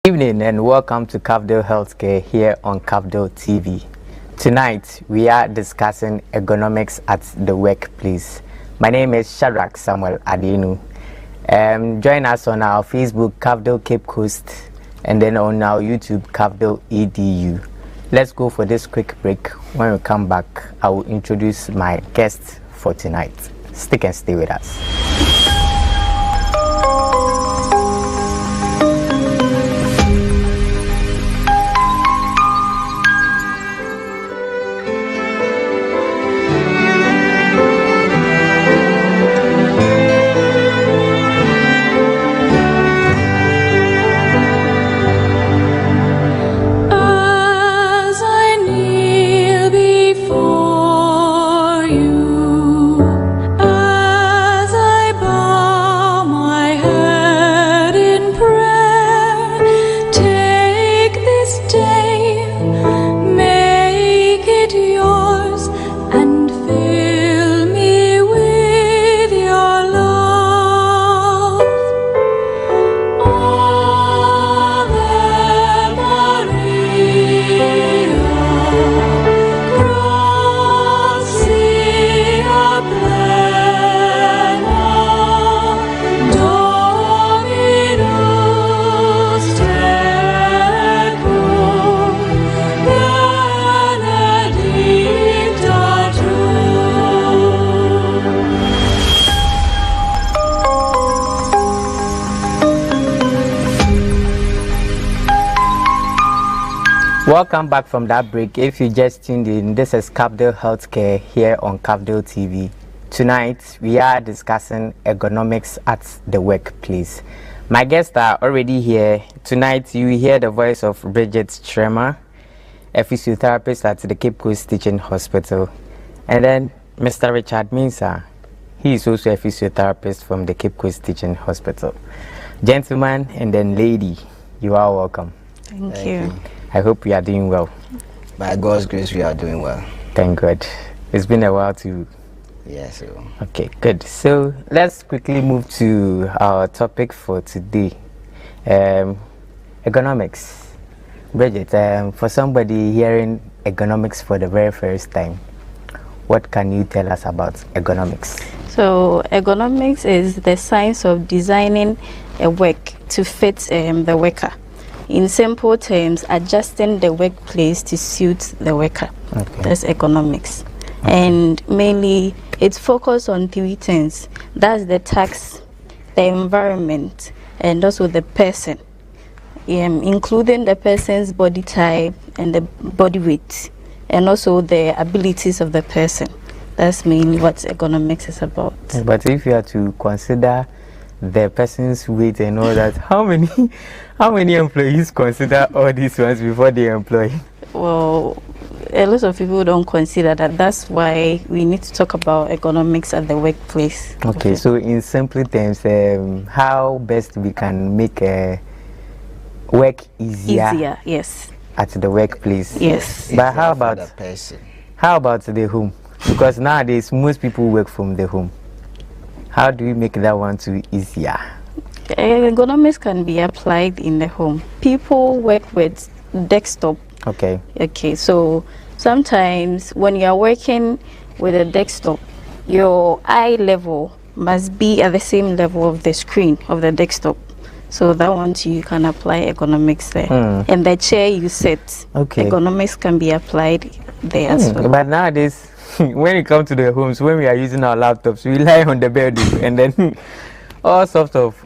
Good evening and welcome to Cafdil Healthcare here on Cafdil TV. Tonight we are discussing ergonomics at the workplace. My name is Shadrach Samuel Adenu. Join us on our Facebook Cafdil Cape Coast and then on our YouTube Cafdil EDU. Let's go for this quick break. When we come back, I will introduce my guest for tonight. Stick and stay with us. Welcome back from that break. If you just tuned in, this is Cafdil Healthcare here on Cafdil TV. Tonight we are discussing ergonomics at the workplace. My guests are already here. Tonight you will hear the voice of Bridget Trema, a physiotherapist at the Cape Coast Teaching Hospital, and then Mr. Richard Mensah. He is also a physiotherapist from the Cape Coast Teaching Hospital. Gentlemen and then lady, you are welcome. Thank you. I hope we are doing well. By God's grace, we are doing well. Thank God. It's been a while too. Yes. Okay, good. So let's quickly move to our topic for today. Ergonomics. Bridget, for somebody hearing ergonomics for the very first time, what can you tell us about ergonomics? So ergonomics is the science of designing a work to fit the worker. In simple terms, adjusting the workplace to suit the worker. Okay. That's ergonomics. Okay. And mainly it's focused on three things. That's the task, the environment, and also the person, including the person's body type and the body weight, and also the abilities of the person. That's mainly what ergonomics is about. But if you are to consider the person's weight and all that, how many employees consider all these ones before they employ? Well, a lot of people don't consider that. That's why we need to talk about ergonomics at the workplace. Okay, so in simple terms, how best we can make work easier? Yes. At the workplace. Yes. But how about the person? How about the home? Because nowadays most people work from the home. How do we make that one too easier? Ergonomics can be applied in the home. People work with desktop. Okay. Okay, so sometimes when you are working with a desktop, your eye level must be at the same level of the screen of the desktop. So that one too, you can apply ergonomics there. And the chair you sit, okay, ergonomics can be applied there as well. But nowadays, when it comes to the homes, when we are using our laptops, we lie on the bed and then all sorts of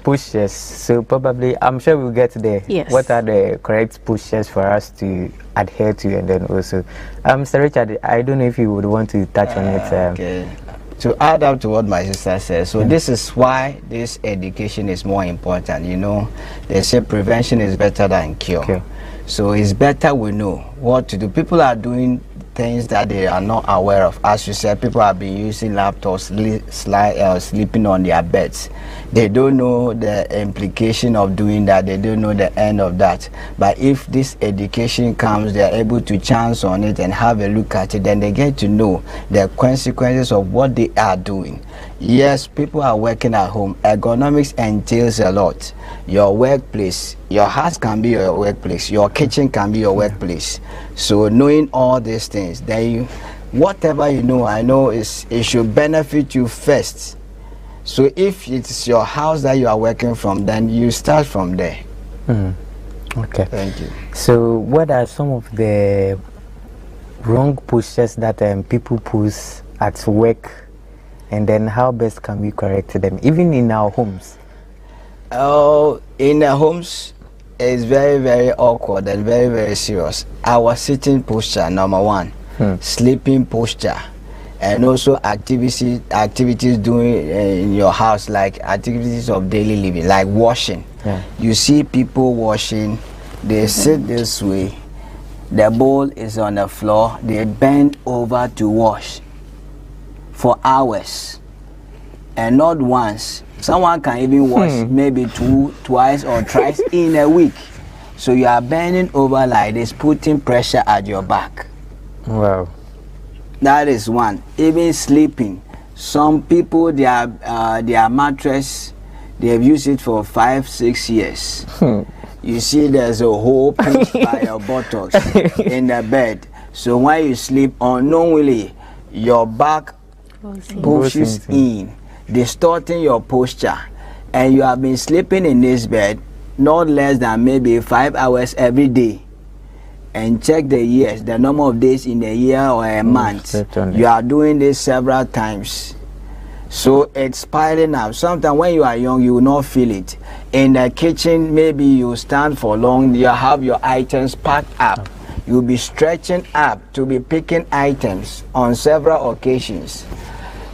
postures. So probably, I'm sure we'll get there. Yes. What are the correct postures for us to adhere to, and then also, Mr. Richard, I don't know if you would want to touch on it. Okay. To add up to what my sister says, so this is why this education is more important. You know, they say prevention is better than cure. Okay. So it's better we know what to do. People are doing things that they are not aware of. As you said, people have been using laptops, sleeping on their beds. They don't know the implication of doing that. They don't know the end of that. But if this education comes, they are able to chance on it and have a look at it, then they get to know the consequences of what they are doing. Yes, people are working at home. Ergonomics entails a lot. Your workplace, your house can be your workplace, your kitchen can be your workplace. So knowing all these things, then you, whatever you know, I know it should benefit you first. So if it's your house that you are working from, then you start from there. Okay. Thank you. So what are some of the wrong postures that people pose at work, and then how best can we correct them, even in our homes? Oh, in the homes, it's very, very awkward and very, very serious. Our sitting posture, number one, sleeping posture, and also activities doing in your house, like activities of daily living, like washing. Yeah. You see people washing, they sit this way, the bowl is on the floor, they bend over to wash for hours, and not once. Someone can even wash maybe twice or thrice in a week. So you are bending over like this, putting pressure at your back. Wow. That is one. Even sleeping. Some people, their mattress, they have used it for 5-6 years. You see there's a hole pushed by your buttocks in the bed. So when you sleep unknowingly, your back pushes in, distorting your posture, and you have been sleeping in this bed not less than maybe 5 hours every day. And check the years, the number of days in a year or a month. Certainly. You are doing this several times. So it's piling up. Sometimes when you are young, you will not feel it. In the kitchen, maybe you stand for long, you have your items packed up. You'll be stretching up to be picking items on several occasions.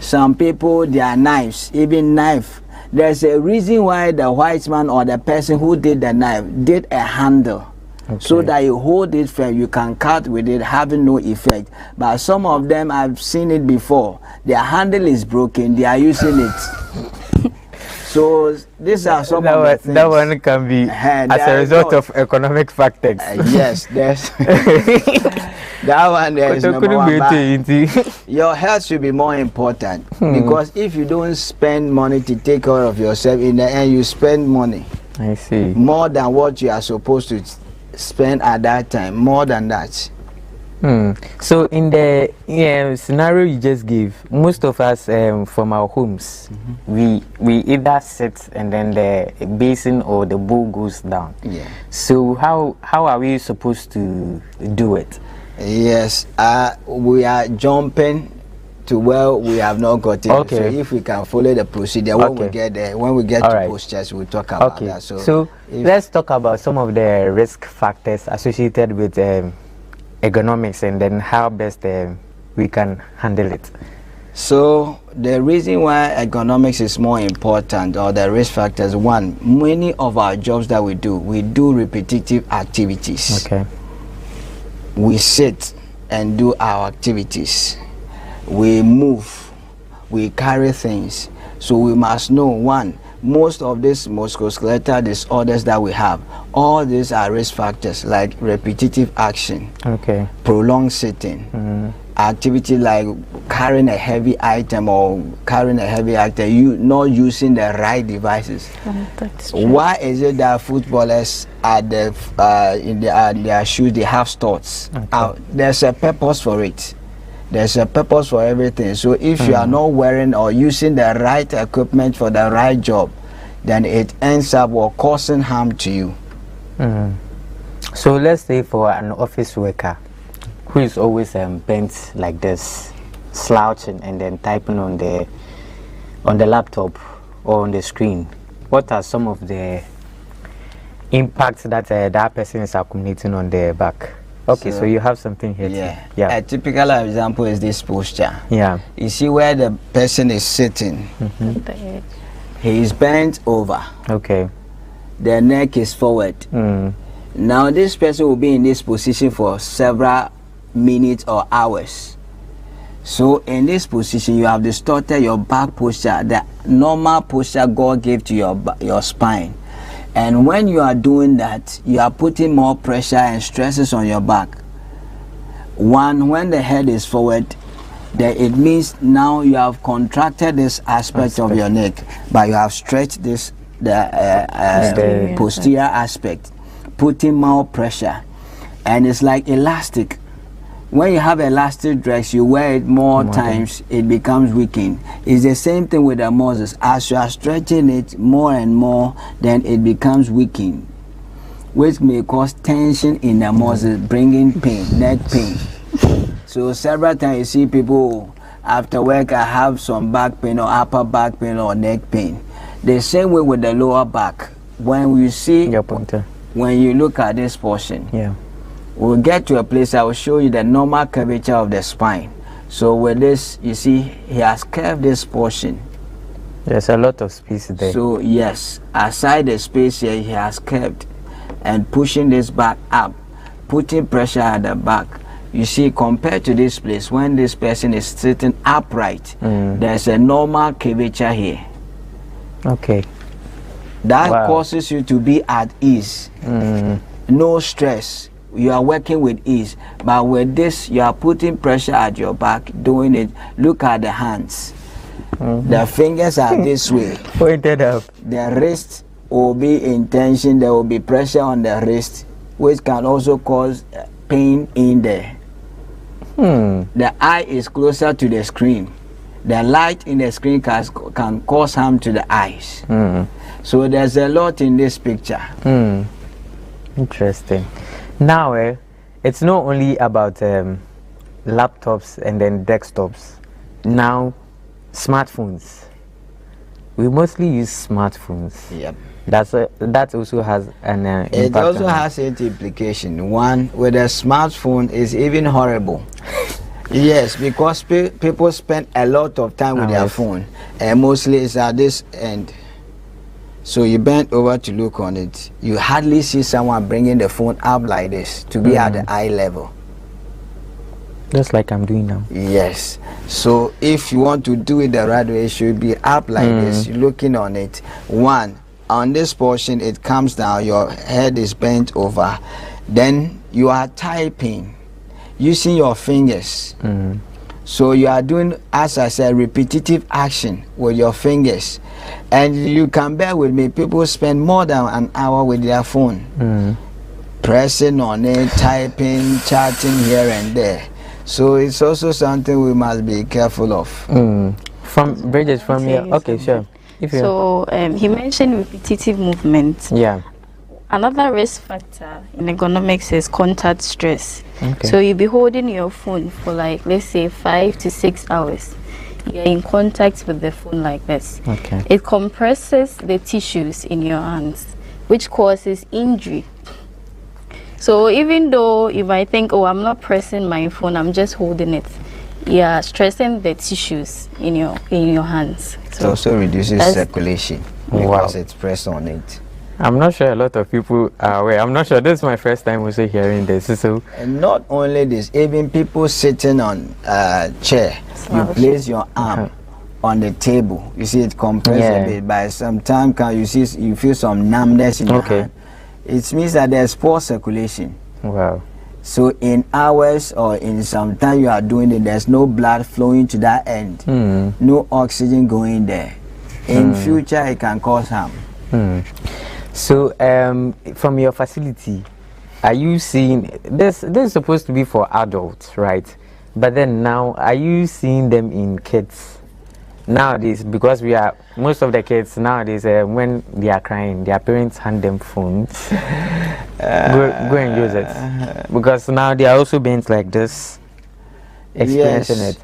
Some people, their knives, even knife. There's a reason why the white man or the person who did the knife did a handle. Okay. So that you hold it firm, you can cut with it, having no effect. But some of them, I've seen it before. Their handle is broken, they are using it. So these are some of the things. That one can be as a result of economic factors. Yes, there's that one there is number one. But your health should be more important, because if you don't spend money to take care of yourself, in the end you spend money. I see. More than what you are supposed to spend at that time, more than that. So in the scenario you just gave, most of us from our homes, we either sit and then the basin or the bowl goes down. Yeah. So how are we supposed to do it? Yes, we are jumping to where we have not gotten. Okay. So if we can follow the procedure, when we get there, when we get to postures, we'll talk about that. So let's talk about some of the risk factors associated with ergonomics, and then how best we can handle it. So the reason why ergonomics is more important, or the risk factors, one, many of our jobs that we do repetitive activities. Okay. We sit and do our activities. We move, we carry things. So we must know, one, most of these musculoskeletal disorders that we have, all these are risk factors, like repetitive action, prolonged sitting, activity like carrying a heavy item you not using the right devices. Why is it that footballers at in their shoes they have studs? There's a purpose for it. There's a purpose for everything. So if you are not wearing or using the right equipment for the right job, then it ends up causing harm to you. So let's say for an office worker who is always bent like this, slouching and then typing on the laptop or on the screen, what are some of the impacts that that person is accumulating on their back? Okay, so you have something here. Yeah. Too. Yeah. A typical example is this posture. Yeah. You see where the person is sitting. Mm-hmm. He is bent over. Okay. The neck is forward. Now this person will be in this position for several minutes or hours. So in this position, you have distorted your back posture, the normal posture God gave to your spine. And when you are doing that, you are putting more pressure and stresses on your back. One, when the head is forward, it means now you have contracted this aspect of your neck, but you have stretched this the posterior aspect, putting more pressure. And it's like elastic. When you have elastic dress, you wear it more times, it becomes weakened. It's the same thing with the muscles. As you are stretching it more and more, then it becomes weakened, which may cause tension in the muscles, bringing pain, neck pain. So several times you see people after work, I have some back pain or upper back pain or neck pain. The same way with the lower back. When you see, when you look at this portion, we'll get to a place I will show you the normal curvature of the spine. So with this, you see, he has curved this portion. There's a lot of space there. So yes, aside the space here, he has curved and pushing this back up, putting pressure at the back. You see, compared to this place, when this person is sitting upright, there's a normal curvature here. Okay. That causes you to be at ease. No stress. You are working with ease. But with this, you are putting pressure at your back, doing it. Look at the hands. The fingers are this way. Pointed up. The wrist will be in tension. There will be pressure on the wrist, which can also cause pain in there. The eye is closer to the screen. The light in the screen can cause harm to the eyes. So there's a lot in this picture. Interesting. Now, it's not only about laptops and then desktops. Now, smartphones. We mostly use smartphones. Yep. That also has an impact. It also has its implication. One, with a smartphone is even horrible. Yes, because people spend a lot of time with their phone, and mostly it's at this end. So you bend over to look on it. You hardly see someone bringing the phone up like this to be at the eye level. Just like I'm doing now. Yes. So if you want to do it the right way, it should be up like this. You're looking on it. One, on this portion, it comes down. Your head is bent over. Then you are typing using your fingers. So you are doing, as I said, repetitive action with your fingers. And you can bear with me, people spend more than an hour with their phone. Pressing on it, typing, chatting here and there. So it's also something we must be careful of. From Bridget, from here. Okay, sure. So he mentioned repetitive movement. Yeah. Another risk factor in ergonomics is contact stress. Okay. So you'll be holding your phone for like, let's say 5 to 6 hours. You're in contact with the phone like this. Okay. It compresses the tissues in your hands, which causes injury. So even though you might think, oh, I'm not pressing my phone, I'm just holding it, you're stressing the tissues in your hands. So it also reduces circulation because it's pressed on it. I'm not sure a lot of people are aware. I'm not sure. This is my first time also hearing this. So, and not only this, even people sitting on a chair, you place your arm on the table. You see it compressed a bit. By some time, you feel some numbness in your hand. It means that there's poor circulation. Wow. So in hours or in some time you are doing it, there's no blood flowing to that end. No oxygen going there. In future, it can cause harm. So, from your facility, are you seeing this? This is supposed to be for adults, right? But then now, are you seeing them in kids nowadays? Because most of the kids nowadays, when they are crying, their parents hand them phones. Go and use it, because now they are also being like this, experiencing it.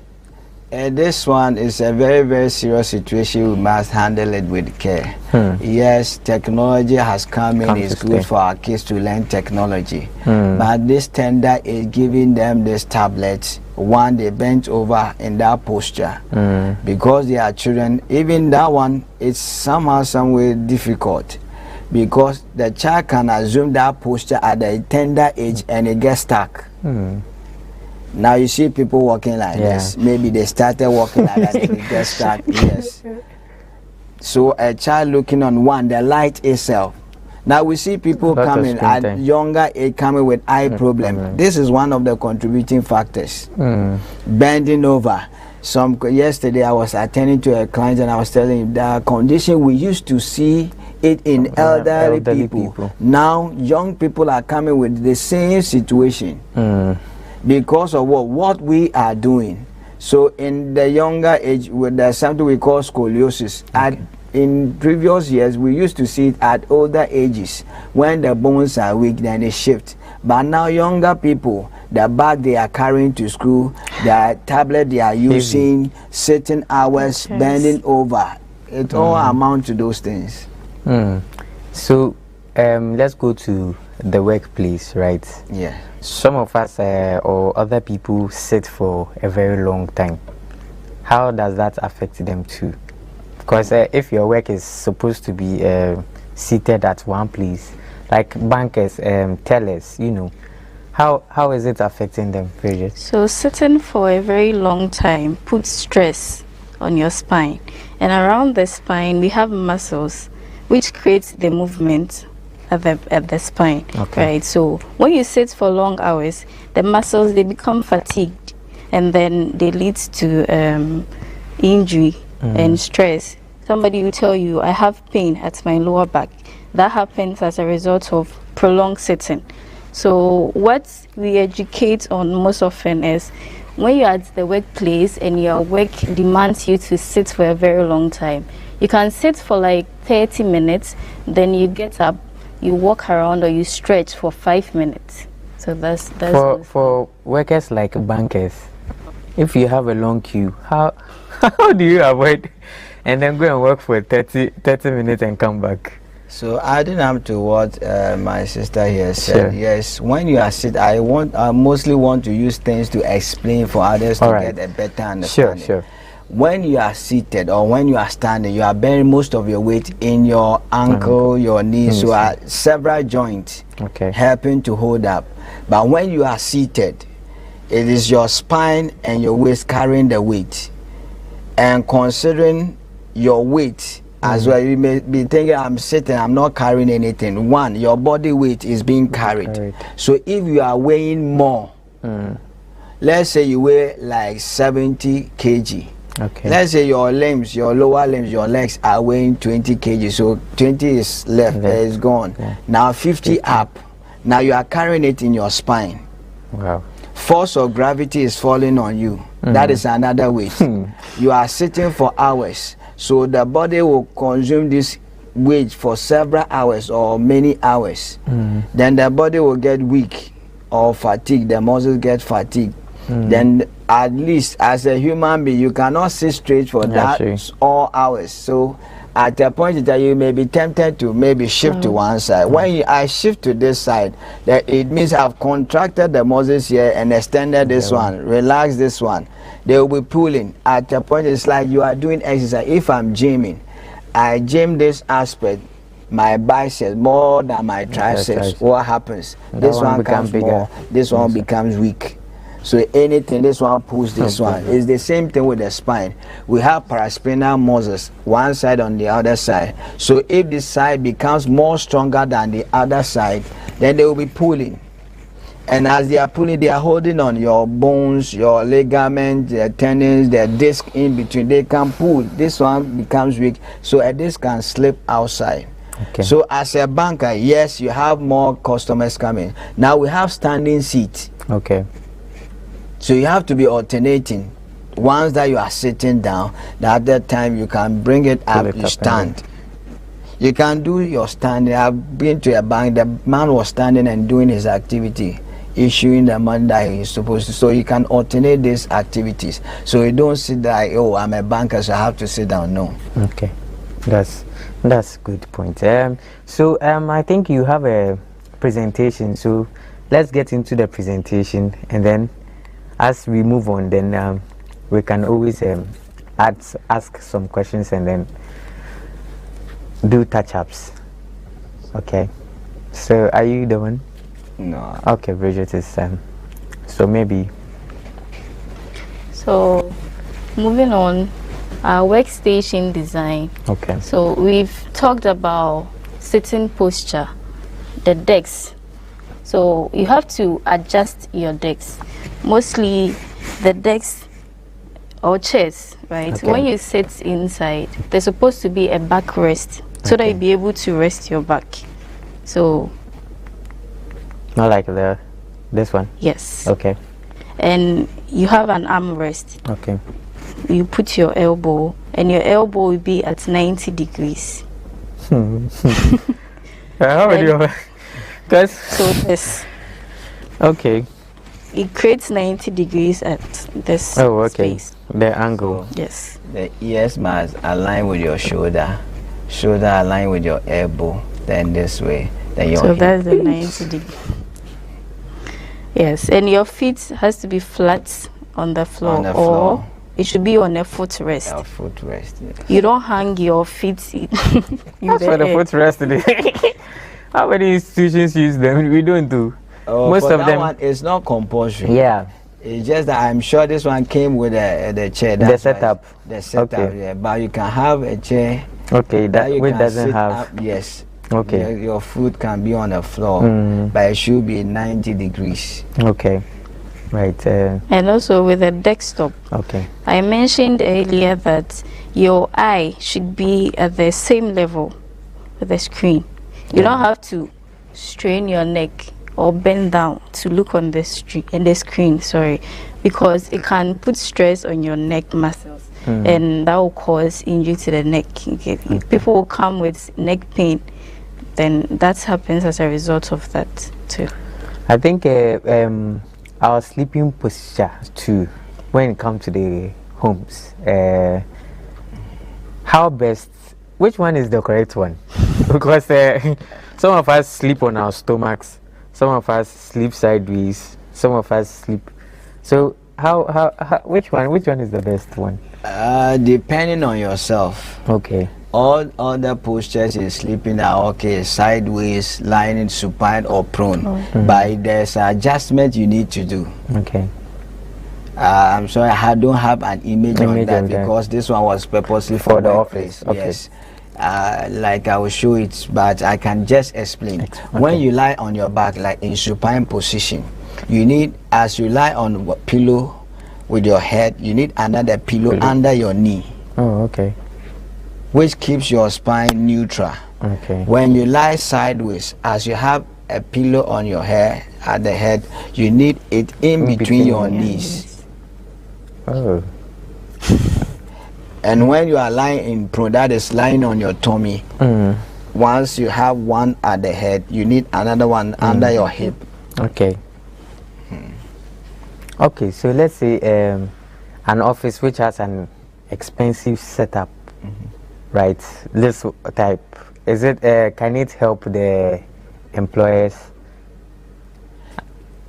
This one is a very, very serious situation. We must handle it with care. Yes, technology has come in. It's good for our kids to learn technology. But this tender is giving them this tablet. One, they bent over in that posture. Because they are children. Even that one, it's somehow, some way difficult. Because the child can assume that posture at a tender age and it gets stuck. Now you see people walking like this. Maybe they started walking like that and they get stuck. Yes. So a child looking on one, the light itself. Now we see people coming at younger age coming with eye problem. This is one of the contributing factors. Bending over. Yesterday I was attending to a client and I was telling him the condition we used to see it in elderly people. Now young people are coming with the same situation. Because of what we are doing. So in the younger age, there's something we call scoliosis. In previous years, we used to see it at older ages. When the bones are weak, then they shift. But now younger people, the bag they are carrying to school, the tablet they are using, sitting hours, bending over, it all amounts to those things. So let's go to the workplace, right? Yeah. Some of us or other people sit for a very long time. How does that affect them too? Because if your work is supposed to be seated at one place, like bankers, tellers, you know, how is it affecting them, Bridget? So sitting for a very long time puts stress on your spine, and around the spine we have muscles which creates the movement at the spine, right? So when you sit for long hours, the muscles, they become fatigued, and then they lead to injury and stress. Somebody will tell you, I have pain at my lower back. That happens as a result of prolonged sitting. So what we educate on most often is when you're at the workplace and your work demands you to sit for a very long time, you can sit for like 30 minutes, then you get up, you walk around or you stretch for 5 minutes. So that's for workers like bankers. If you have a long queue, how do you avoid and then go and work for 30 minutes and come back? So adding up to what my sister here said, yes, when you are sitting, I mostly want to use things to explain for others to get a better understanding. When you are seated or when you are standing, you are bearing most of your weight in your ankle, your knees, so are several joints helping to hold up. But when you are seated, it is your spine and your waist carrying the weight. And considering your weight as well, you may be thinking, I'm sitting, I'm not carrying anything. One, your body weight is being carried. So if you are weighing more, let's say you weigh like 70 kg. Let's say your limbs, your lower limbs, your legs are weighing 20 kg. So 20 is left, is gone. Now 50 up. Now you are carrying it in your spine. Force of gravity is falling on you. That is another weight. You are sitting for hours. So the body will consume this weight for several hours or many hours. Then the body will get weak or fatigued. The muscles get fatigued. Then at least as a human being, you cannot sit straight for that all hours. So at a point that you may be tempted to maybe shift to one side. When I shift to this side, that it means I've contracted the muscles here and extended this one, relax this one. They will be pulling. At a point, it's like you are doing exercise. If I'm gymming, I gym this aspect, my biceps more than my triceps. What happens? This one becomes more. This one becomes weak. So anything, this one pulls this one. It's the same thing with the spine. We have paraspinal muscles, one side on the other side. So if this side becomes more stronger than the other side, then they will be pulling. And as they are pulling, they are holding on your bones, your ligaments, the tendons, the disc in between. They can pull. This one becomes weak, so a disc can slip outside. So as a banker, yes, you have more customers coming. Now we have standing seats. So you have to be alternating. Once that you are sitting down, the other time you can bring it up, you stand. You can do your standing. I've been to a bank, the man was standing and doing his activity. issuing the money that he's supposed to. So you can alternate these activities. So you don't sit there, oh, I'm a banker, so I have to sit down. No. Okay, that's a good point. So I think you have a presentation. So let's get into the presentation, and then as we move on, then we can always ask some questions and then do touch-ups. Okay. So are you the one? No. Okay, Bridget is so maybe. So moving on, our workstation design. Okay. So we've talked about sitting posture, the decks. So you have to adjust your decks. Mostly the decks or chairs, right? Okay. When you sit inside, there's supposed to be a backrest so that you'll be able to rest your back. So Not like this one. yes. Okay. And you have an armrest. Okay. You put your elbow, and your elbow will be at 90 degrees. How would you? Because So this, okay. it creates 90 degrees at this Oh, okay. space. The angle. Yes. The ears must align with your shoulder align with your elbow, then this way, then your So hip. that's the 90 degree. Yes, and your feet has to be flat on the floor, On the or floor. it should be on a footrest. Your footrest. Yes. You don't hang your feet in That's for the footrest today. How many institutions use them? We don't do. Oh, Most for of that them. one, it's not compulsory. Yeah. It's just that I'm sure this one came with the chair. The that's why setup. The setup, Okay. yeah. But you can have a chair Okay. That you which can doesn't sit have. up, yes. Okay. Your foot can be on the floor, Mm. but it should be 90 degrees. Okay. Right. And also with a desktop, Okay. I mentioned earlier that your eye should be at the same level with the screen. You don't have to strain your neck or bend down to look on the screen, sorry, because it can put stress on your neck muscles, and that will cause injury to the neck. Okay. People will come with neck pain, then that happens as a result of that too. I think our sleeping posture too, when it comes to the homes, how best, which one is the correct one? Because some of us sleep on our stomachs, some of us sleep sideways, some of us sleep. So how which one is the best one? Depending on yourself. Okay. All other postures is sleeping are okay, sideways, lying supine or prone. But there's adjustment you need to do. Okay. I'm sorry, I don't have an image on that because this one was purposely for the workplace. office. Okay. Yes. Like I will show it, but I can just explain. Okay. When you lie on your back, like in supine position, you need, as you lie on pillow with your head, you need another pillow under your knee. Oh, okay. Which keeps your spine neutral. Okay. When you lie sideways, as you have a pillow on your hair at the head, you need it in between your knees. Oh. And when you are lying in prone, that is lying on your tummy. Once you have one at the head, you need another one under your hip. Okay. Okay, so let's say an office which has an expensive setup, right? This type, is it? Can it help the employers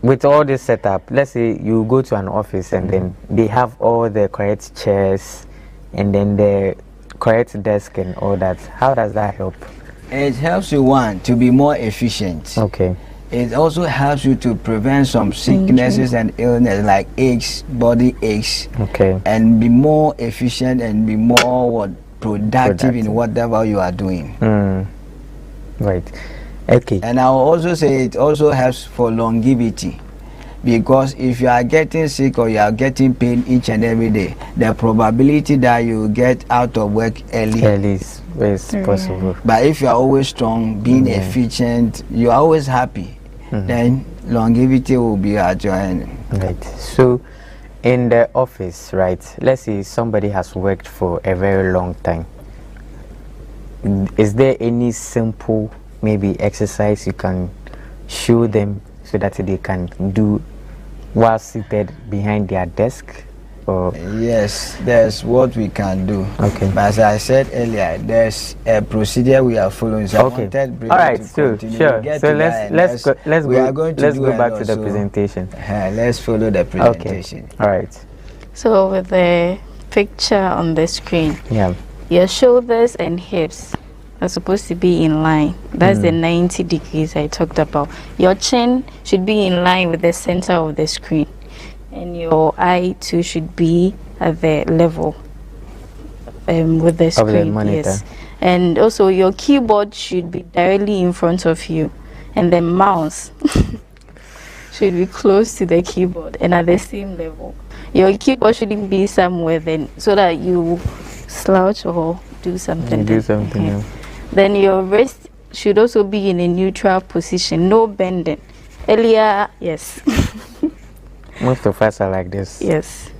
with all this setup? Let's say you go to an office and then they have all the correct chairs and then the correct desk and all that. How does that help? It helps you, one, to be more efficient. Okay. It also helps you to prevent some sicknesses and illness like aches, body aches. Okay. And be more efficient and be more productive in whatever you are doing. Right. Okay. And I will also say it also helps for longevity, because if you are getting sick or you are getting pain each and every day, the probability that you get out of work early is possible. But if you are always strong, being efficient, you are always happy, then longevity will be at your end. Right. So in the office, right, let's say somebody has worked for a very long time. Is there any simple maybe exercise you can show them so that they can do while seated behind their desk? Or yes, there's what we can do. Okay. But as I said earlier, there's a procedure we are following. So okay. I wanted All right. to So continue. sure. So let's go back to the So, presentation. let's follow the presentation. Okay. All right. So with the picture on the screen, Yeah. your shoulders and hips are supposed to be in line. That's the 90 degrees I talked about. Your chin should be in line with the center of the screen, and your eye too should be at the level with the screen. Of the monitor. Yes. And also your keyboard should be directly in front of you, and the mouse should be close to the keyboard and at the same level. Your keyboard shouldn't be somewhere then, so that you slouch or do something. Yeah. Then your wrist should also be in a neutral position, no bending. Earlier, yes. Most of us are like this. Yes.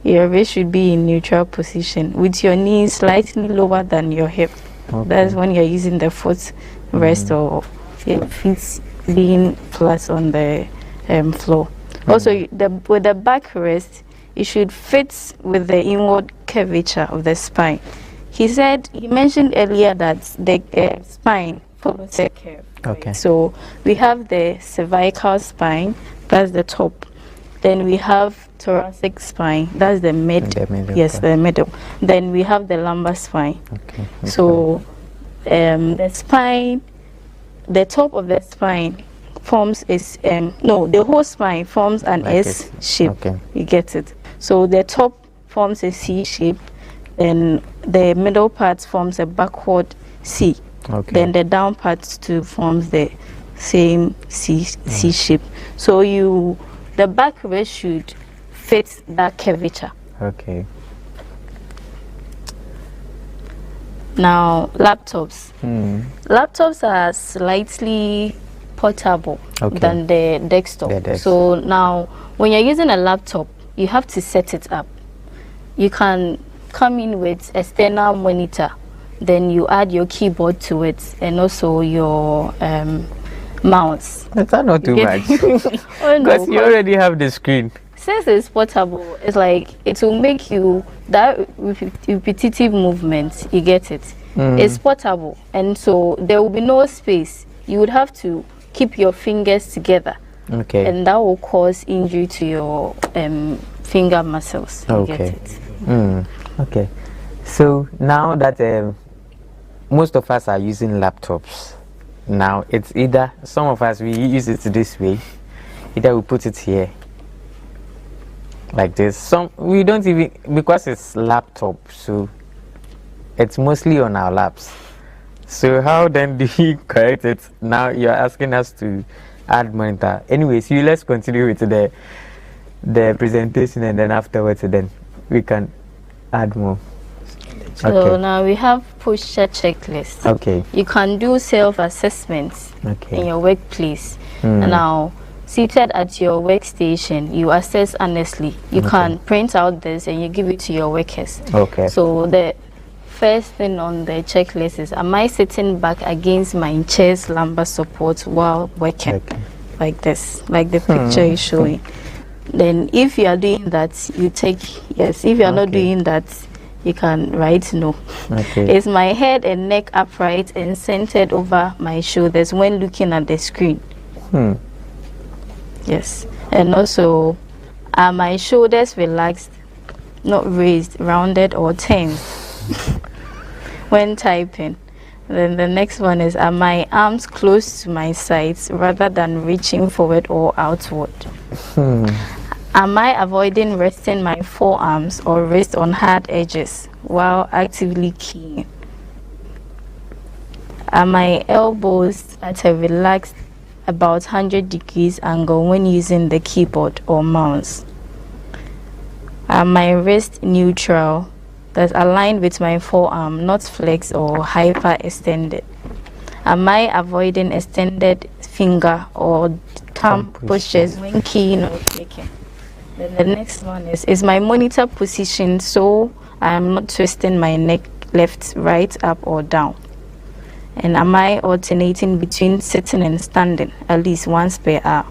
Your wrist should be in neutral position with your knees slightly lower than your hip. Okay. That's when you're using the foot rest or your feet being flat on the floor. Also, with the back rest, it should fit with the inward curvature of the spine. He mentioned earlier that the spine follows a curve. Okay. So we have the cervical spine, that's the top. Then we have thoracic spine, that's the mid. The middle yes, part. the middle. Then we have the lumbar spine. Okay. So the spine, the top of the spine forms the whole spine forms an Like S shape. Okay. You get it? So the top forms a C shape, then the middle part forms a backward C. Okay. Then the down part too forms the same C shape. So the back rest should fit that curvature. Okay. Now laptops. Hmm. Laptops are slightly portable Okay. than the desktop. So now when you're using a laptop, you have to set it up. You can come in with external monitor, then you add your keyboard to it and also your mouse. That's not too much. Oh, no, Because you already have the screen. since it's portable, it's like it will make you that repetitive movement. You get it? It's portable, and so there will be no space. You would have to keep your fingers together, Okay. and that will cause injury to your finger muscles. You get Okay. it? Okay. So now that most of us are using laptops, now it's either some of us we use it this way, either we put it here like this. Some we don't even, because it's laptop, so it's mostly on our laps. So how then do you correct it? Now you're asking us to add monitor. Anyways, let's continue with the presentation, and then afterwards then we can add more. So now we have posture checklist. Okay. You can do self-assessments Okay. in your workplace. And now, seated at your workstation, you assess honestly. You can print out this and you give it to your workers. Okay. So the first thing on the checklist is, am I sitting back against my chair's lumbar support while working? Okay. Like this, like the picture is showing. Then if you are doing that, you take yes. If you are not doing that, you can write no. Okay. Is my head and neck upright and centered over my shoulders when looking at the screen? Yes. And also, are my shoulders relaxed, not raised, rounded, or tense when typing? Then the next one is, are my arms close to my sides rather than reaching forward or outward? Am I avoiding resting my forearms or wrist on hard edges while actively keying? Are my elbows at a relaxed about 100 degrees angle when using the keyboard or mouse? Are my wrists neutral, that's aligned with my forearm, not flexed or hyper-extended? Am I avoiding extended finger or thumb postures when keying or clicking? Then the next one is my monitor position so I am not twisting my neck left, right, up or down? And am I alternating between sitting and standing at least once per hour?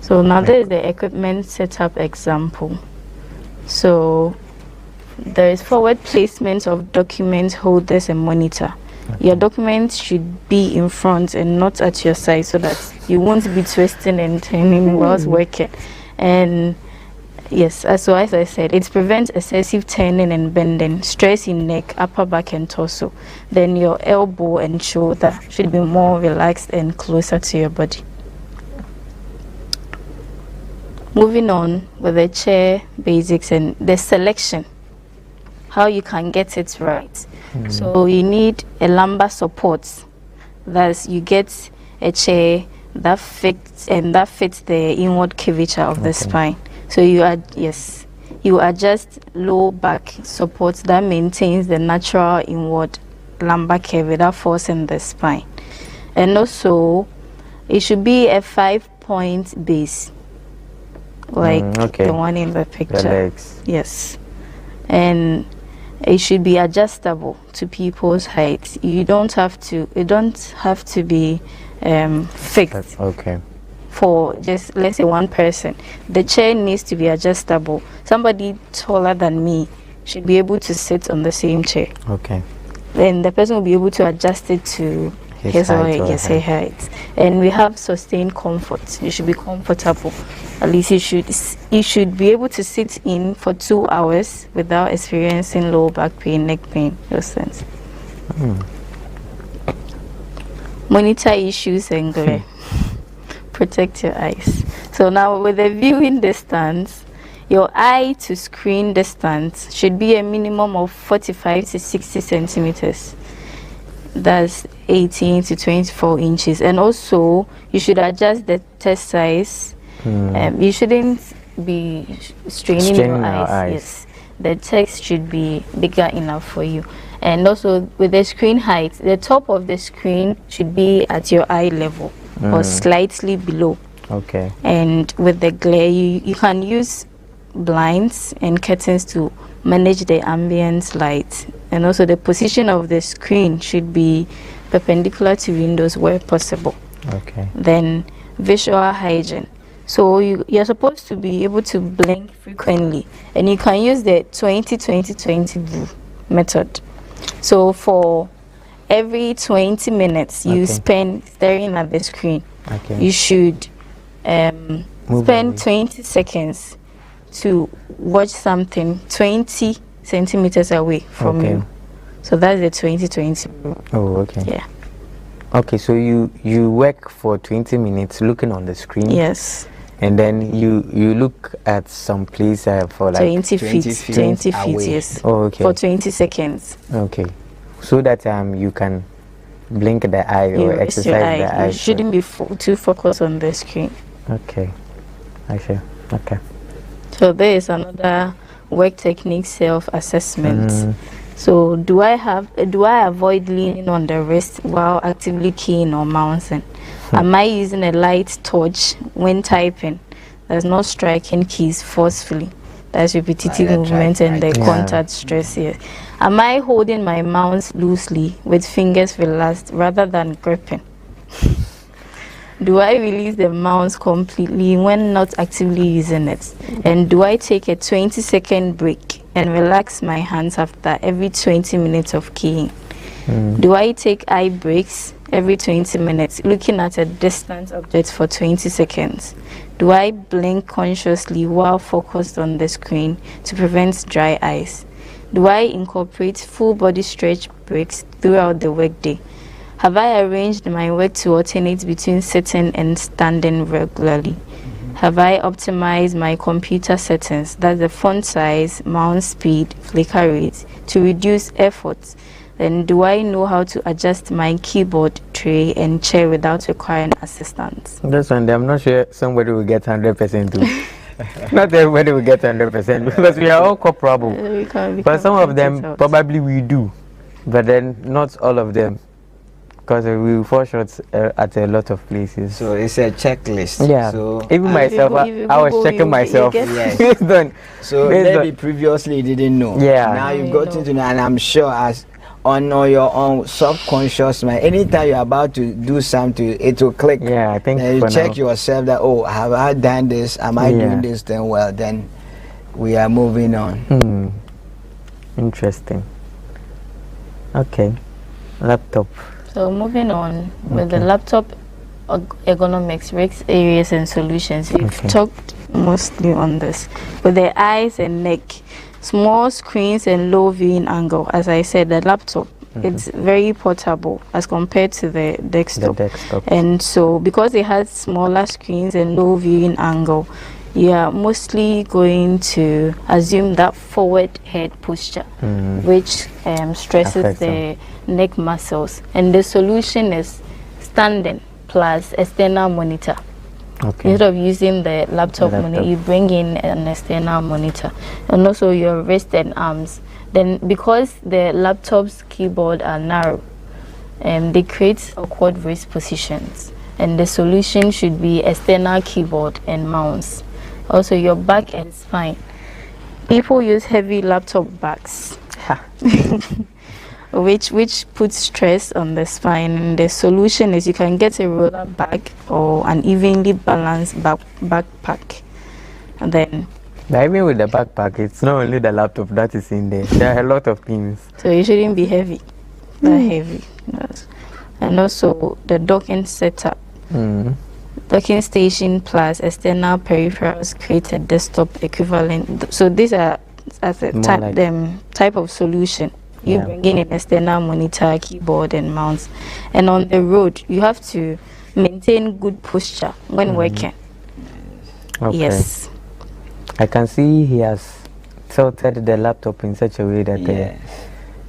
So now there is the equipment setup example. So there is forward placement of document holders and monitor. Your documents should be in front and not at your side, so that you won't be twisting and turning whilst working. And yes, as I said, it prevents excessive turning and bending, stress in neck, upper back and torso. Then your elbow and shoulder should be more relaxed and closer to your body. Moving on with the chair basics and the selection, how you can get it right. So you need a lumbar support. Thus, you get a chair that fits the inward curvature of the spine. So you adjust low back support that maintains the natural inward lumbar curve without forcing the spine. And also, it should be a 5-point base, like the one in the picture. The legs. Yes. And it should be adjustable to people's height. It don't have to be fixed. Okay. For just, let's say, one person. The chair needs to be adjustable. Somebody taller than me should be able to sit on the same chair. Okay. Then the person will be able to adjust it to his height. And we have sustained comfort. You should be comfortable. At least you should be able to sit in for 2 hours without experiencing low back pain, neck pain, those things. Monitor issues and glare. Protect your eyes. So now with the viewing distance, your eye to screen distance should be a minimum of 45 to 60 centimeters. That's 18 to 24 inches. And also, you should adjust the test size. You shouldn't be straining your eyes. Yes, the text should be bigger enough for you. And also, with the screen height, the top of the screen should be at your eye level or slightly below. Okay. And with the glare, you can use blinds and curtains to manage the ambient light. And also, the position of the screen should be perpendicular to windows where possible. Okay. Then visual hygiene. So you're supposed to be able to blink frequently, and you can use the 20-20-20 method. So for every 20 minutes you spend staring at the screen, you should spend 20 seconds to watch something 20 centimeters away from you. So that's the 20-20 rule. Oh, okay. Yeah. Okay, so you work for 20 minutes looking on the screen. Yes. And then you look at some place for like 20 feet, yes. Oh, okay. For 20 seconds. Okay. So that you can blink the eye or exercise the eye. You shouldn't be too focused on the screen. Okay. I see. Okay. So there is another work technique self-assessment. So do I avoid leaning on the wrist while actively keying or mousing? Am I using a light touch when typing? That's not striking keys forcefully. That's repetitive movement and the contact stress here. Am I holding my mouse loosely with fingers relaxed rather than gripping? Do I release the mouse completely when not actively using it? And do I take a 20-second break and relax my hands after every 20 minutes of keying? Do I take eye breaks every 20 minutes, looking at a distant object for 20 seconds? Do I blink consciously while focused on the screen to prevent dry eyes? Do I incorporate full body stretch breaks throughout the workday? Have I arranged my work to alternate between sitting and standing regularly? Have I optimized my computer settings, that's the font size, mouse speed, flicker rate, to reduce effort? Then do I know how to adjust my keyboard tray and chair without requiring assistance? That's one. I'm not sure somebody will get 100% too. Not everybody will get 100% because we are all comparable. But some of them probably we do, but then not all of them, because we fall short at a lot of places. So it's a checklist. Yeah. So even myself, I was checking myself. Yes. Done. So maybe previously you didn't know. Yeah. Now you've got to know, and I'm sure as on your own subconscious mind. Anytime you're about to do something, it will click. Yeah, I think then you check now, yourself that, oh, have I done this? Am I doing this thing well? Then we are moving on. Interesting. Okay. Laptop. So moving on with the laptop ergonomics, risks, areas, and solutions. We've talked mostly on this. With the eyes and neck, small screens and low viewing angle. As I said, the laptop, it's very portable as compared to the desktop. And so because it has smaller screens and low viewing angle, you are mostly going to assume that forward head posture, which stresses the neck muscles. And the solution is standing plus external monitor. Instead of using the laptop monitor, you bring in an external monitor. And also your wrist and arms. Then because the laptop's keyboard are narrow, they create awkward wrist positions. And the solution should be external keyboard and mouse. Also your back and spine. People use heavy laptop bags. which puts stress on the spine, and the solution is you can get a roller bag or an evenly balanced backpack. And then even with the backpack, it's not only the laptop that is in there. There are a lot of things. So it shouldn't be heavy. That heavy. Yes. And also the docking setup. Docking station plus external peripherals create a desktop equivalent. So these are as a type of solution. You bring in an external monitor, keyboard, and mouse. And on the road, you have to maintain good posture when working. Yes. I can see he has tilted the laptop in such a way that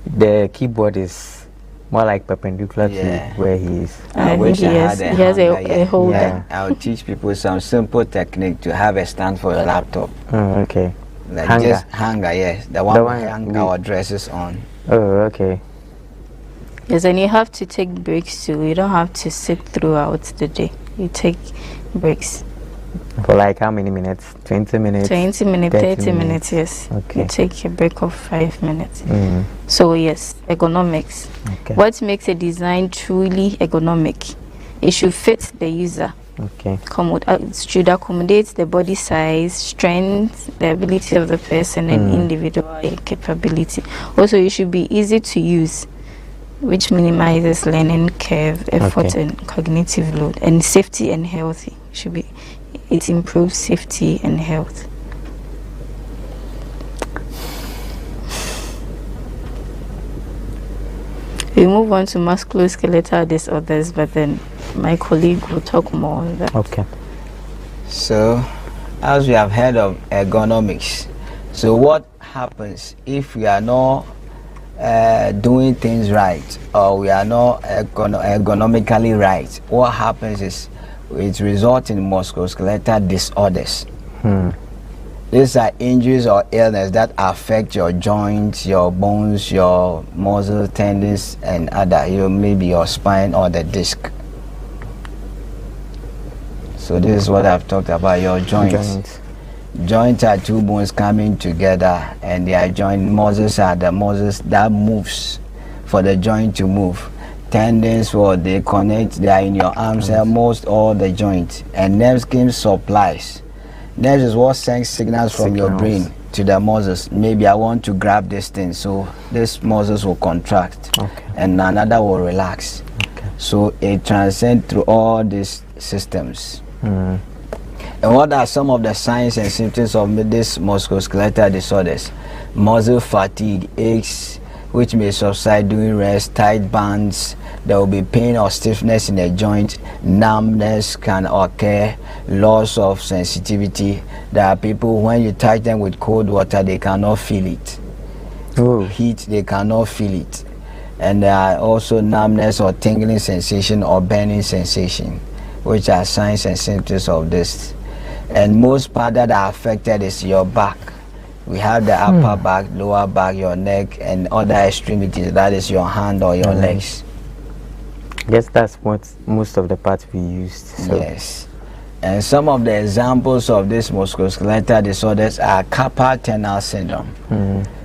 the keyboard is more like perpendicular to where he is. I wish I had he has a holder. I'll teach people some simple technique to have a stand for a laptop. Okay. Like Hanger. just hanger, yes. The one we hang our dresses on. Oh, okay. Yes, and you have to take breaks too. You don't have to sit throughout the day. You take breaks. For like how many minutes? 20 minutes? 20 minutes, 30 minutes, yes. Okay. You take a break of 5 minutes. So yes, ergonomics. Okay. What makes a design truly ergonomic? It should fit the user. Okay. Should accommodate the body size, strength, the ability of the person, and individual capability. Also, it should be easy to use, which minimizes learning curve, effort, and cognitive load. And safety and healthy should be. It improves safety and health. We move on to musculoskeletal disorders, but then my colleague will talk more on that. Okay. So, as we have heard of ergonomics, so what happens if we are not doing things right, or we are not ergonomically right? What happens is it results in musculoskeletal disorders. These are injuries or illness that affect your joints, your bones, your muscles, tendons, and other, maybe your spine or the disc. So this is what I've talked about, your joints. Joints are two bones coming together, and their joint muscles are the muscles that moves for the joint to move. Tendons, they connect, they are in your arms, almost all the joints. And nerve scheme supplies. Nerves is what sends signals from your brain to the muscles. Maybe I want to grab this thing, so this muscles will contract, and another will relax. So it transcends through all these systems. And what are some of the signs and symptoms of this musculoskeletal disorders? Muscle fatigue, aches, which may subside during rest, tight bands, there will be pain or stiffness in the joint, numbness can occur, loss of sensitivity. There are people, when you touch them with cold water, they cannot feel it. Heat, they cannot feel it. And there are also numbness or tingling sensation or burning sensation, which are signs and symptoms of this. And most part that are affected is your back. We have the upper back, lower back, your neck, and other extremities. That is your hand or your legs. Yes, that's what most of the parts we used. So. Yes. And some of the examples of this musculoskeletal disorders are carpal tunnel syndrome,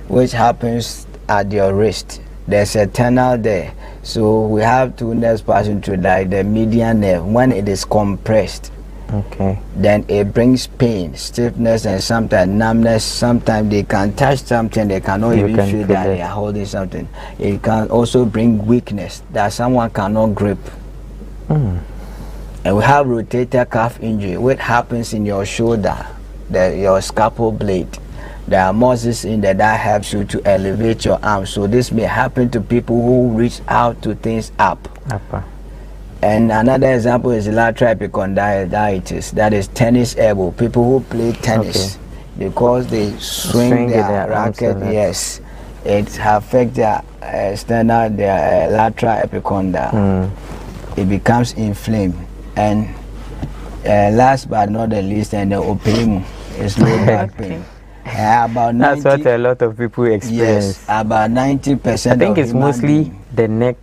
which happens at your wrist. there's a tunnel there. So we have two nerves passing through, like the median nerve. When it is compressed, okay, then it brings pain, stiffness, and sometimes numbness. Sometimes they can touch something, they cannot even feel that they are holding something. It can also bring weakness that someone cannot grip. And we have rotator cuff injury, which happens in your shoulder, your scapula blade. There are muscles in there that helps you to elevate your arm. So this may happen to people who reach out to things up. Upper. And another example is lateral epicondylitis, that is tennis elbow. People who play tennis, because they swing their racket, yes, it affects their their lateral epicondyle. It becomes inflamed. And last but not the least, and the opemu is low back pain. About that's what a lot of people experience. Yes, about 90%. I think it's mostly the neck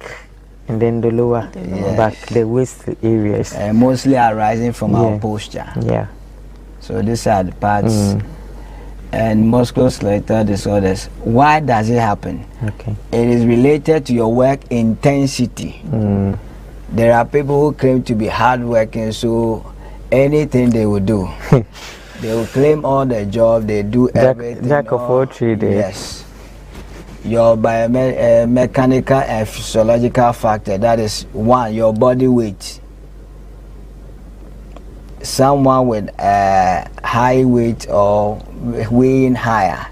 and then the lower back, the waist areas. Mostly arising from our posture. Yeah. So these are the parts. And musculoskeletal disorders. Why does it happen? Okay. It is related to your work intensity. There are people who claim to be hardworking, so anything they will do. They will claim all the job, they do everything. Jack of all trades. Yes. Your biomechanical and physiological factor, that is one, your body weight. Someone with high weight or weighing higher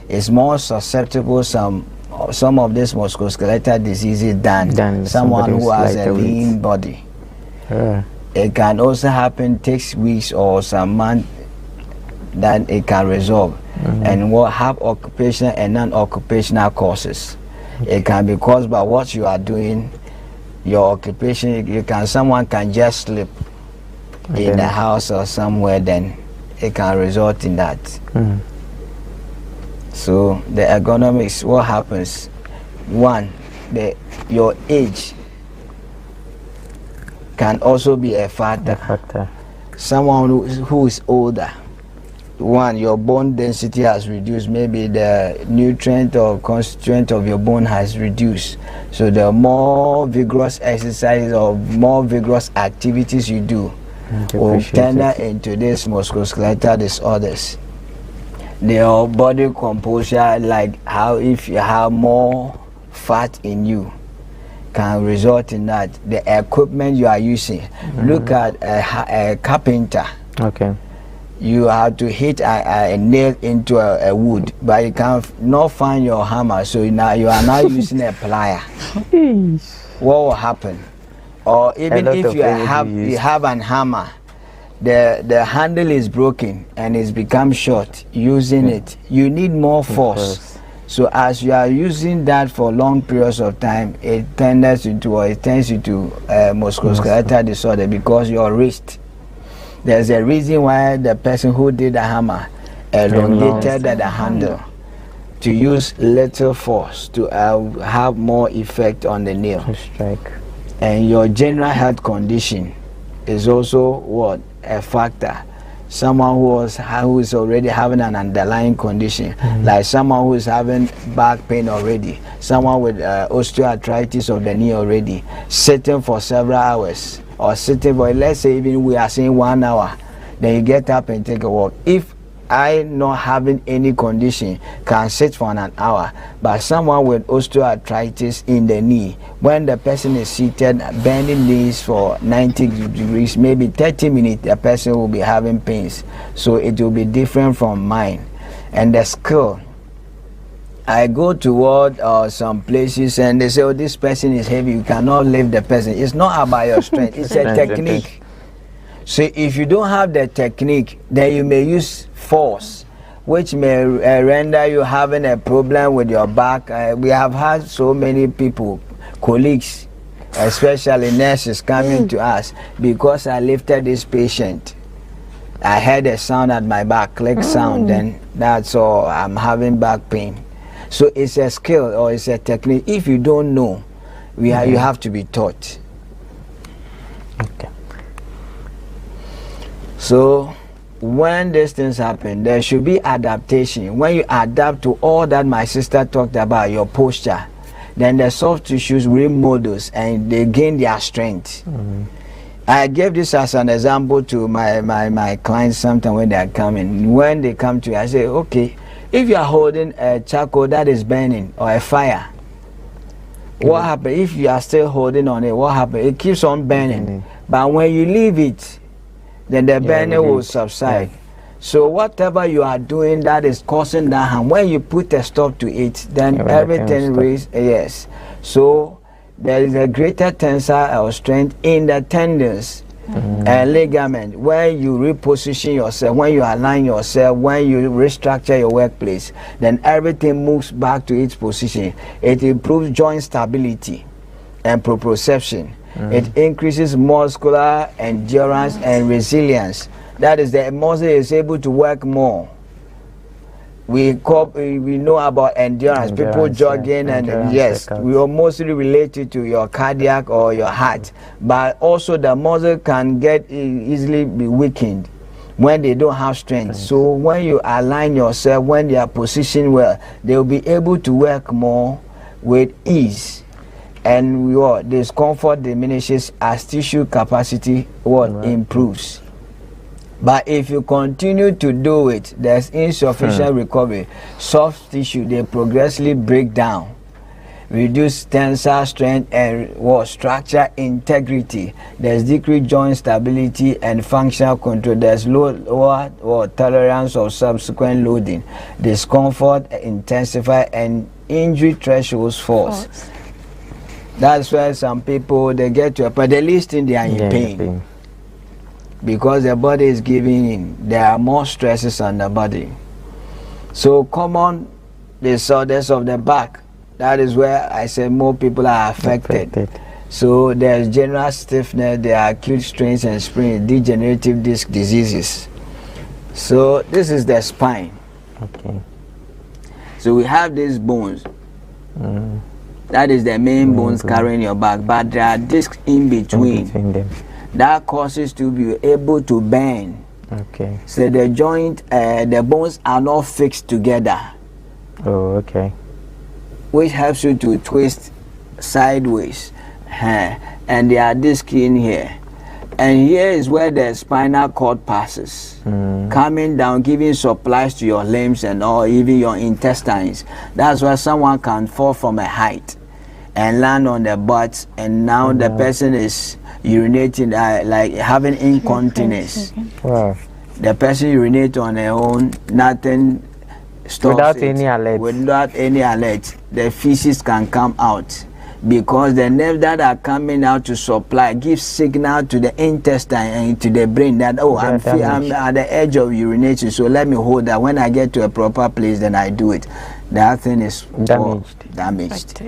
is more susceptible some of these musculoskeletal diseases than someone who has a lean body. It can also happen, takes weeks or some months, that it can resolve. And we'll have occupational and non-occupational causes. It can be caused by what you are doing, your occupation. Someone can just sleep in the house or somewhere, then it can result in that. So the ergonomics, what happens? One, your age can also be a factor. Someone who is older, one, your bone density has reduced. Maybe the nutrient or constituent of your bone has reduced. So the more vigorous exercise or more vigorous activities you do will tender into these musculoskeletal disorders. Your body composure, like how if you have more fat in you, can result in that. The equipment you are using. Look at a carpenter. Okay. You have to hit a nail into a wood, but you cannot find your hammer, so now you are now using a plier. What will happen? Or even if you have an hammer, the handle is broken and it's become short. Using it, you need more force. So as you are using that for long periods of time, it tends into musculoskeletal disorder, because your wrist. There's a reason why the person who did the hammer elongated the handle to use little force to have more effect on the nail. Strike. And your general health condition is also a factor. Someone who is already having an underlying condition, like someone who is having back pain already, someone with osteoarthritis of the knee already, sitting for several hours, or sitting for, let's say even we are saying 1 hour, then you get up and take a walk. If I not having any condition can sit for an hour, but someone with osteoarthritis in the knee, when the person is seated bending knees for 90 degrees, maybe 30 minutes, the person will be having pains. So it will be different from mine. And the skill, I go toward some places and they say, oh, this person is heavy, you cannot lift the person. It's not about your strength, it's a technique. So if you don't have the technique, then you may use force, which may render you having a problem with your back. We have had so many people, colleagues, especially nurses, coming to us because I lifted this patient. I heard a sound at my back, click sound, then that's all, I'm having back pain. So it's a skill or it's a technique. If you don't know, you have to be taught. Okay. So when these things happen, there should be adaptation. When you adapt to all that my sister talked about, your posture, then the soft tissues remodels and they gain their strength. I gave this as an example to my clients sometimes when they are coming. When they come to me, I say, okay, if you are holding a charcoal that is burning or a fire, what happens if you are still holding on it? What happens? It keeps on burning. But when you leave it, then the burning will subside. So whatever you are doing that is causing that harm, when you put a stop to it, then everything raise. Yes. So there is a greater tensile strength in the tendons and ligament. When you reposition yourself, when you align yourself, when you restructure your workplace, then everything moves back to its position. It improves joint stability and proprioception. It increases muscular endurance and resilience. That is, the muscle is able to work more. We know about endurance, people jogging, and yes, we are mostly related to your cardiac or your heart, but also the muscle can get easily be weakened when they don't have strength. So when you align yourself, when they are positioned well, they will be able to work more with ease, and your discomfort diminishes as tissue capacity improves. But if you continue to do it, there's insufficient recovery. Soft tissue, they progressively break down, reduce tensile strength and structure integrity. There's decreased joint stability and functional control. There's lower tolerance of subsequent loading. Discomfort intensify and injury thresholds falls. That's why some people, they get to a point, the least thing they are in pain. Because the body is giving in. There are more stresses on the body. So common disorders of the back, that is where I say more people are affected. So there's general stiffness, there are acute strains and sprains, degenerative disc diseases. So this is the spine. So we have these bones. That is the main bones carrying your back, but there are discs in between them. That causes to be able to bend. So the joint, the bones are not fixed together. Which helps you to twist sideways. And there are discs in here. And here is where the spinal cord passes, coming down, giving supplies to your limbs and all, even your intestines. That's why someone can fall from a height and land on the butt, and now the person is urinating, like having incontinence. The person urinates on their own, nothing stops without it. Any alert. Without any alert, the feces can come out, because the nerves that are coming out to supply give signal to the intestine and to the brain that I'm at the edge of urination, so let me hold that. When I get to a proper place, then I do it. That thing is damaged.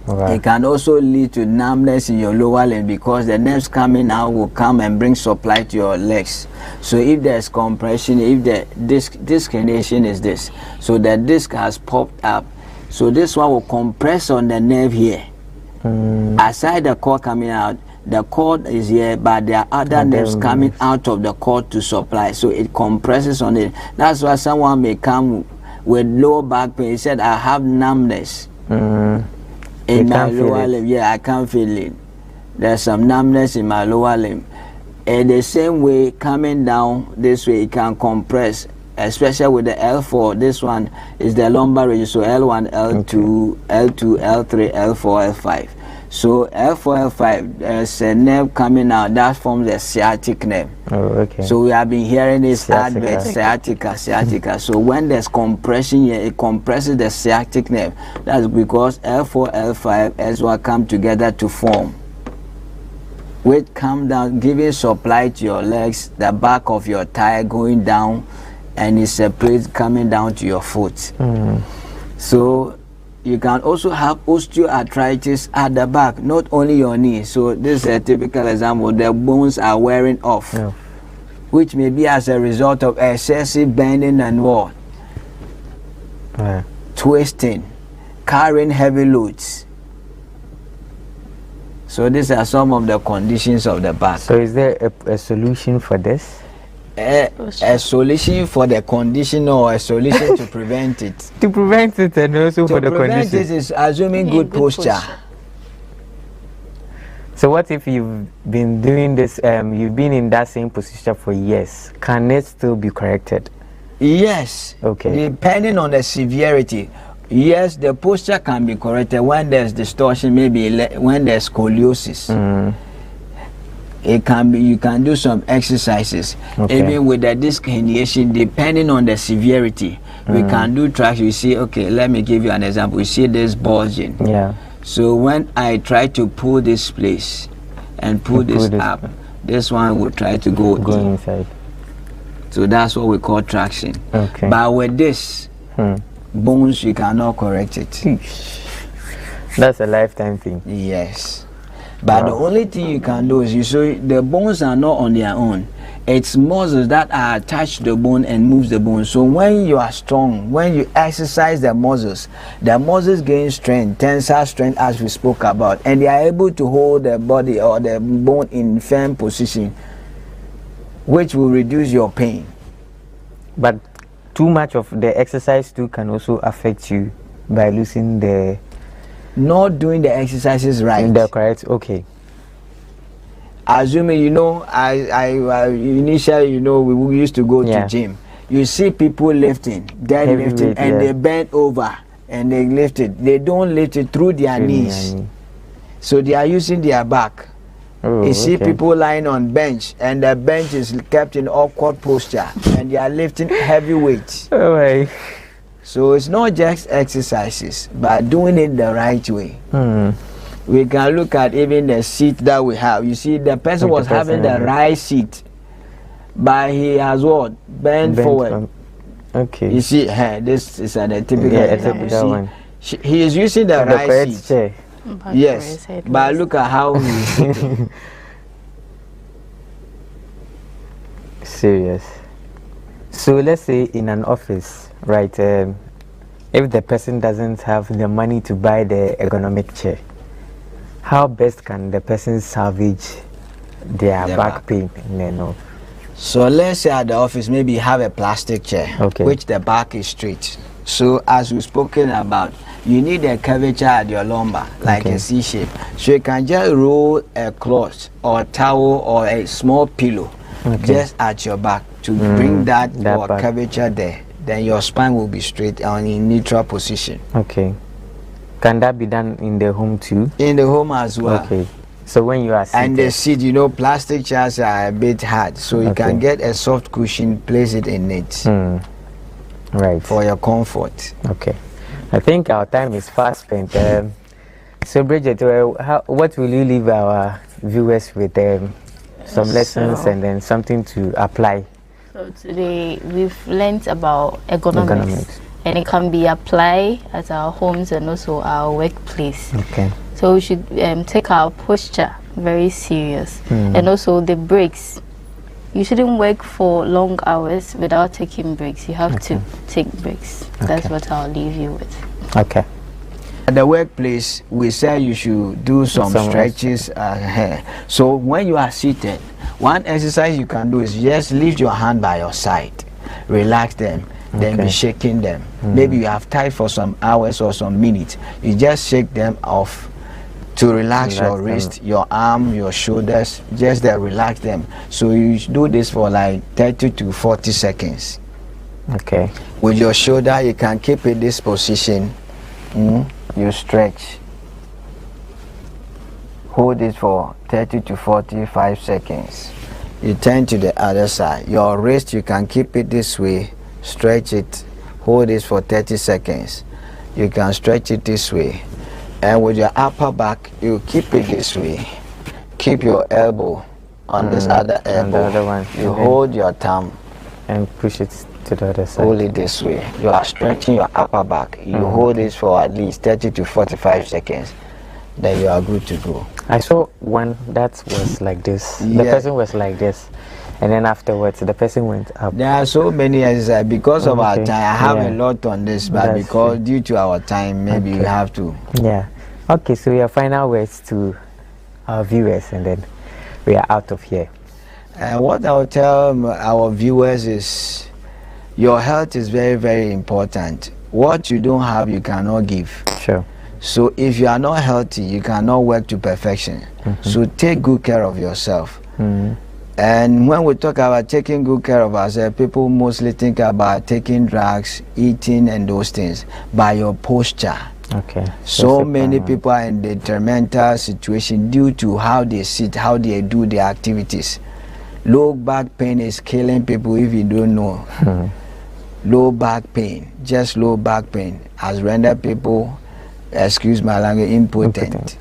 It can also lead to numbness in your lower limb, because the nerves coming out will come and bring supply to your legs. So if there's compression, if the disc herniation is this, so the disc has popped up, so this one will compress on the nerve here. Aside the cord coming out, the cord is here, but there are other nerves coming out of the cord to supply, so it compresses on it. That's why someone may come with low back pain. He said, I have numbness in my lower limb. I can't feel it. There's some numbness in my lower limb. And the same way, coming down this way, it can compress, especially with the L4. This one is the lumbar region, so L1, L2, L2, L3, L4, L5. So L4, L5, there's a nerve coming out that forms the sciatic nerve. So we have been hearing this advert, sciatica. So when there's compression here, it compresses the sciatic nerve. That's because L4, L5, L1 come together to form. Weight come down, giving supply to your legs, the back of your thigh going down, and it separates coming down to your foot. So you can also have osteoarthritis at the back, not only your knee. So this is a typical example. The bones are wearing off, which may be as a result of excessive bending and what? Twisting, carrying heavy loads. So these are some of the conditions of the back. So is there a solution for this? a solution for the condition or a solution to prevent it? To prevent it and also for the condition. To prevent it is assuming good posture. So what if you've been doing this, you've been in that same position for years? Can it still be corrected? Yes. Okay. Depending on the severity. Yes, the posture can be corrected when there's distortion, maybe when there's scoliosis. It can be, you can do some exercises. Even with the disc herniation, depending on the severity, we can do traction. You see, okay, let me give you an example. You see this bulging. Yeah. So when I try to pull this place and pull this up, this one will try to go inside. So that's what we call traction. Okay. But with this, bones, you cannot correct it. That's a lifetime thing. Yes. But the only thing you can do is, you see, the bones are not on their own. It's muscles that are attached to the bone and moves the bone. So when you are strong, when you exercise the muscles gain strength, tensile strength, as we spoke about, and they are able to hold the body or the bone in firm position, which will reduce your pain. But too much of the exercise too can also affect you by losing the... Not doing the exercises right. The correct, okay. Assuming, you know, I initially, you know, we used to go to gym. You see people lifting, deadlifting, and they bend over and they lift it. They don't lift it through their knees. So they are using their back. You see people lying on bench, and the bench is kept in awkward posture, and they are lifting heavy weights. So it's not just exercises, but doing it the right way. We can look at even the seat that we have. You see, the person was having the right seat, but he has what? Bent forward. Okay. You see, this is a typical one. He is using the right seat. Chair. Yes, but look at how he is sitting. Serious. So let's say in an office, right, if the person doesn't have the money to buy the ergonomic chair, how best can the person salvage their back pain? So let's say at the office, maybe you have a plastic chair, which the back is straight. So as we've spoken about, you need a curvature at your lumbar, like a C shape. So you can just roll a cloth or a towel or a small pillow just at your back to bring that curvature there. Then your spine will be straight and in neutral position. Okay. Can that be done in the home too? In the home as well. Okay. So when you are seated. And the seat, you know, plastic chairs are a bit hard. So you can get a soft cushion, place it in it. Right. For your comfort. Okay. I think our time is fast spent. So Bridget, what will you leave our viewers with? Some lessons and then something to apply. So today we've learned about ergonomics. And it can be applied at our homes and also our workplace. Okay. So we should take our posture very serious. And also the breaks. You shouldn't work for long hours without taking breaks. You have to take breaks. That's what I'll leave you with. Okay. At the workplace, we say you should do some stretches. So when you are seated, one exercise you can do is just lift your hand by your side, relax them, then be shaking them. Maybe you have tied for some hours or some minutes. You just shake them off to relax your wrist, your arm, your shoulders. Just relax them. So you do this for like 30 to 40 seconds. Okay. With your shoulder, you can keep it this position. You stretch. Hold it for 30 to 45 seconds. You turn to the other side. Your wrist, you can keep it this way. Stretch it. Hold it for 30 seconds. You can stretch it this way. And with your upper back, you keep it this way. Keep your elbow on this other elbow. And the other one. You hold your thumb and push it to the other side. Hold it this way. You are stretching your upper back. You hold it for at least 30 to 45 seconds. Then you are good to go. I saw one that was like this. The person was like this. And then afterwards, the person went up. There are so many exercises. Because of our time, I have a lot on this, but because due to our time, maybe you have to. Yeah. Okay, so your final words to our viewers, and then we are out of here. And what I'll tell our viewers is your health is very, very important. What you don't have, you cannot give. Sure. So if you are not healthy, you cannot work to perfection. So take good care of yourself. And when we talk about taking good care of ourselves, people mostly think about taking drugs, eating, and those things. By your posture. Okay. So many people are in detrimental situation due to how they sit, how they do their activities. Low back pain is killing people if you don't know. Low back pain, just low back pain, has rendered people, excuse my language, impotent.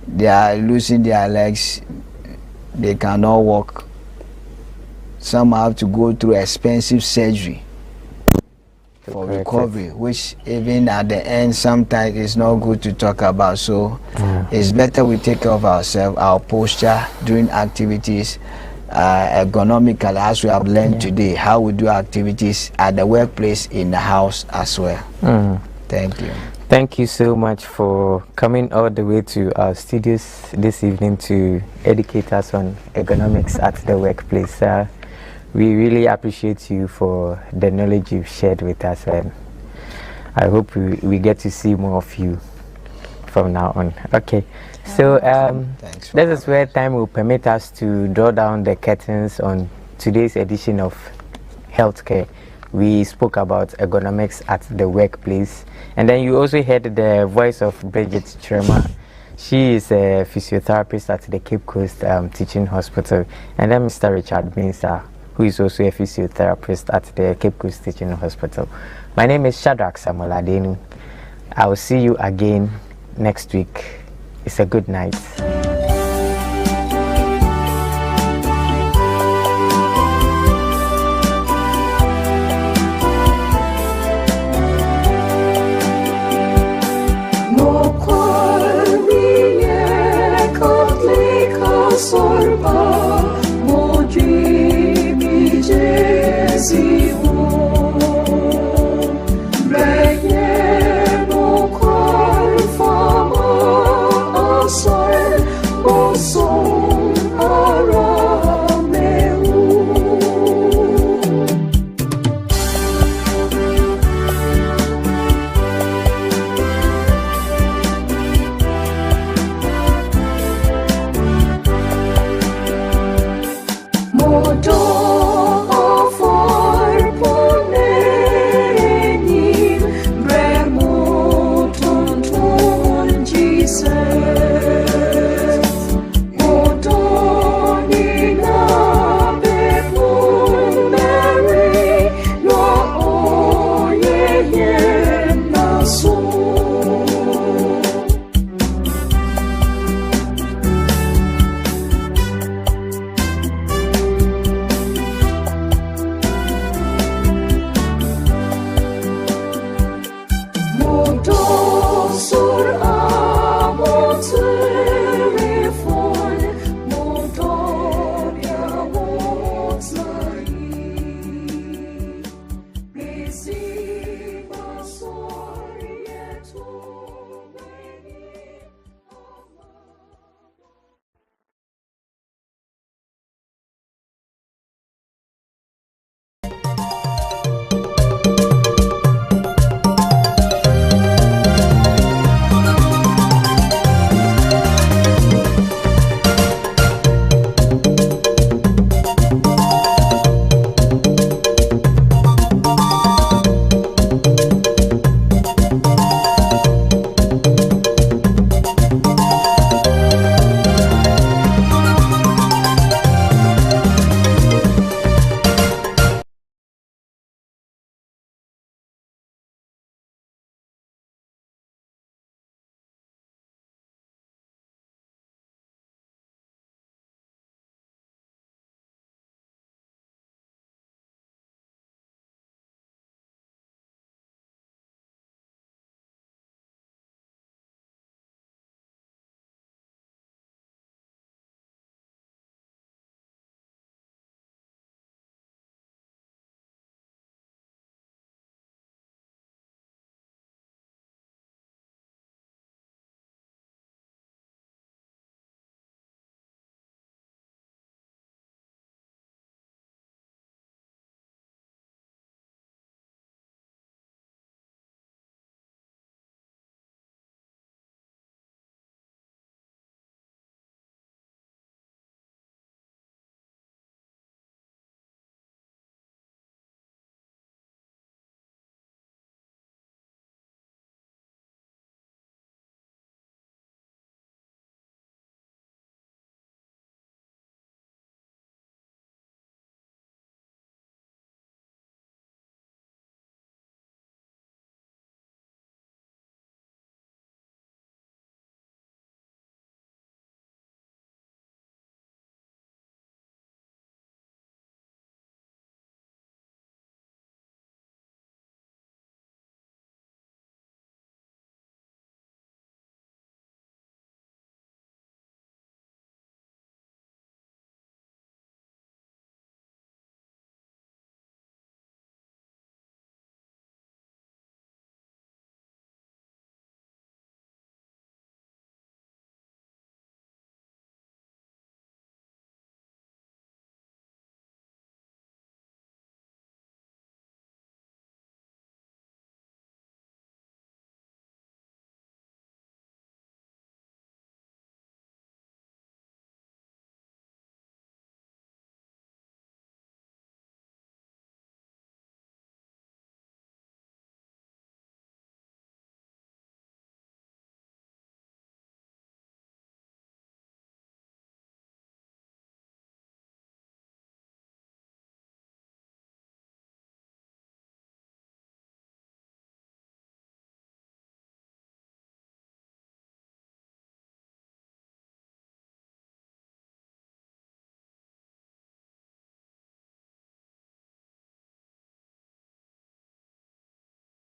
They are losing their legs, they cannot walk. Some have to go through expensive surgery for recovery, which even at the end sometimes is not good to talk about. So it's better we take care of ourselves, our posture during activities, ergonomically, as we have learned today, how we do activities at the workplace, in the house as well. Thank you. Thank you so much for coming all the way to our studios this evening to educate us on ergonomics at the workplace. We really appreciate you for the knowledge you've shared with us, and I hope we get to see more of you from now on. Okay, so this is where time will permit us to draw down the curtains on today's edition of Healthcare. We spoke about ergonomics at the workplace, and then you also heard the voice of Bridget Chirema. She is a physiotherapist at the Cape Coast Teaching Hospital, and then Mr. Richard Mensah, who is also a physiotherapist at the Cape Coast Teaching Hospital. My name is Shadrach Samuel Adenu. I will see you again next week. It's a good night.